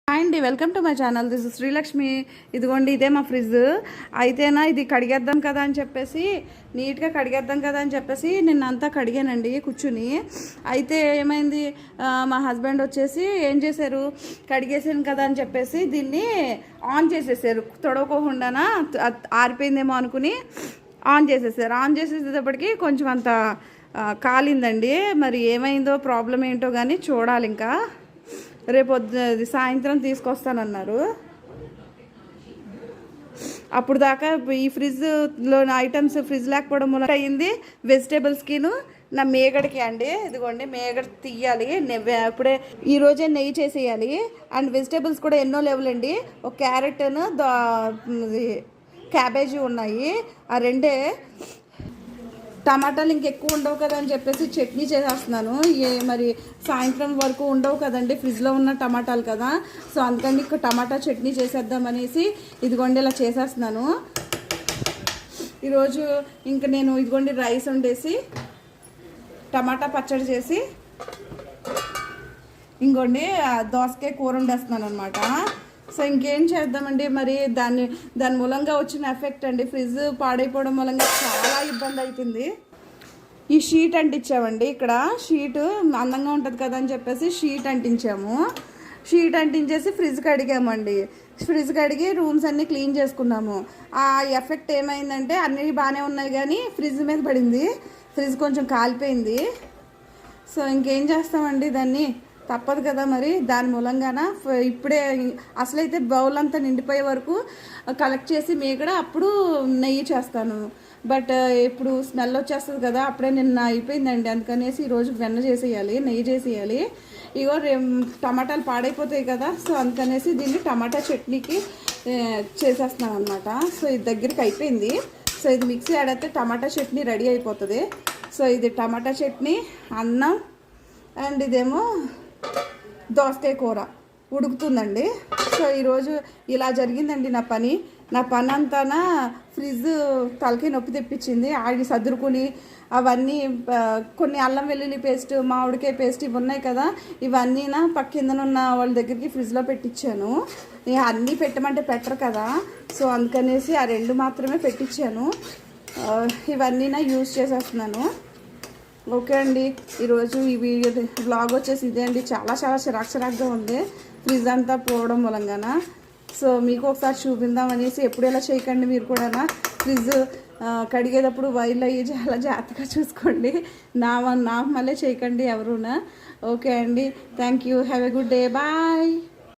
Hi అండి, welcome to my channel. This is Srilakshmi. ఇదిగోండి, ఇదే మా ఫ్రిడ్జ్. అయితేనా ఇది కడిగేద్దాం కదా అని చెప్పేసి, నీట్గా కడిగేద్దాం కదా అని చెప్పేసి నిన్నంతా కడిగానండి కూర్చుని. అయితే ఏమైంది, మా హస్బెండ్ వచ్చేసి ఏం చేశారు, కడిగేసాను కదా అని చెప్పేసి దీన్ని ఆన్ చేసేసారు. తొడవకోకుండానా ఆరిపోయిందేమో అనుకుని ఆన్ చేసేసారు. ఆన్ చేసేసేటప్పటికి కొంచెం అంత కాలిందండి. మరి ఏమైందో ప్రాబ్లం ఏంటో కానీ చూడాలి. ఇంకా రేపు సాయంత్రం తీసుకొస్తానన్నారు. అప్పుడు దాకా ఈ ఫ్రిడ్జ్లో ఐటమ్స్ ఫ్రిడ్జ్ లేకపోవడం వల్ల అయింది. వెజిటేబుల్స్కిను నా మేగడికి అండి, ఇదిగోండి మేగడ తీయాలి. ఇప్పుడే ఈరోజే నెయ్యి చేసేయాలి. అండ్ వెజిటేబుల్స్ కూడా ఎన్నో లేవులండి. ఒక క్యారెట్ను క్యాబేజీ ఉన్నాయి. ఆ రెండే. టమాటాలు ఇంకెక్కువ ఉండవు కదా అని చెప్పేసి చట్నీ చేసేస్తున్నాను. మరి సాయంత్రం వరకు ఉండవు కదండి, ఫ్రిడ్జ్లో ఉన్న టమాటాలు కదా. సో అందుకని టమాటా చట్నీ చేసేద్దామనేసి ఇదిగోండి ఇలా చేసేస్తున్నాను. ఈరోజు ఇంకా నేను ఇదిగోండి రైస్ వండేసి టమాటా పచ్చడి చేసి ఇంకోండి దోసకాయ కూర వండేస్తున్నాను అనమాట. సో ఇంకేం చేద్దామండి. మరి దాని మూలంగా వచ్చిన ఎఫెక్ట్ అండి, ఫ్రిడ్జ్ పాడైపోవడం మూలంగా చాలా ఇబ్బంది అవుతుంది. ఈ షీట్ అంటించామండి. ఇక్కడ షీట్ అందంగా ఉంటుంది కదా అని చెప్పేసి షీట్ అంటించాము. షీట్ అంటించేసి ఫ్రిడ్జ్ కడిగామండి. ఫ్రిడ్జ్ కడిగి రూమ్స్ అన్నీ క్లీన్ చేసుకున్నాము. ఆ ఎఫెక్ట్ ఏమైందంటే అన్నీ బాగానే ఉన్నాయి కానీ ఫ్రిడ్జ్ మీద పడింది. ఫ్రిడ్జ్ కొంచెం కాలిపోయింది. సో ఇంకేం చేస్తామండి, దాన్ని తప్పదు కదా. మరి దాని మూలంగాన ఇప్పుడే అసలైతే బౌల్ అంతా నిండిపోయే వరకు కలెక్ట్ చేసి మేగడ అప్పుడు నెయ్యి చేస్తాను. బట్ ఇప్పుడు స్మెల్ వచ్చేస్తుంది కదా, అప్పుడే నిన్న అయిపోయిందండి. అందుకనేసి ఈరోజు వెన్న చేసేయాలి, నెయ్యి చేసేయాలి. ఇగో టమాటాలు పాడైపోతాయి కదా, సో అందుకనేసి దీన్ని టమాటా చట్నీకి చేసేస్తున్నాను అనమాట. సో ఇది దగ్గరికి అయిపోయింది. సో ఇది మిక్సీ ఆడితే టమాటా చట్నీ రెడీ అయిపోతుంది. సో ఇది టమాటా చట్నీ, అన్నం, అండ్ ఇదేమో దోసకాయ కూర ఉడుకుతుందండి. సో ఈరోజు ఇలా జరిగిందండి నా పని అంతా. ఫ్రిడ్జ్ తలకి నొప్పి తెప్పించింది. ఆగి సదురుకుని అవన్నీ కొన్ని అల్లం వెల్లుల్లి పేస్ట్, మామిడికాయ పేస్ట్ ఇవి ఉన్నాయి కదా, ఇవన్నీ పక్కిందనున్న వాళ్ళ దగ్గరికి ఫ్రిడ్జ్లో పెట్టించాను. అన్నీ పెట్టమంటే పెట్టరు కదా, సో అందుకనేసి ఆ రెండు మాత్రమే పెట్టించాను. ఇవన్నీ యూజ్ చేసేస్తున్నాను. ఓకే అండి, ఈరోజు ఈ వీడియో బ్లాగ్ వచ్చేసి ఇదే అండి. చాలా చిరాకుగా ఉంది ఫ్రిడ్జ్ అంతా పోవడం మూలంగాన. సో మీకు ఒకసారి చూపిందాం అనేసి. ఎప్పుడు ఎలా చేయకండి మీరు కూడా. ఫ్రిడ్జ్ కడిగేటప్పుడు వైర్లు అయ్యి చాలా జాగ్రత్తగా చూసుకోండి. నా మళ్ళీ చేయకండి ఎవరునా. ఓకే అండి, thank you. Have a good day. Bye.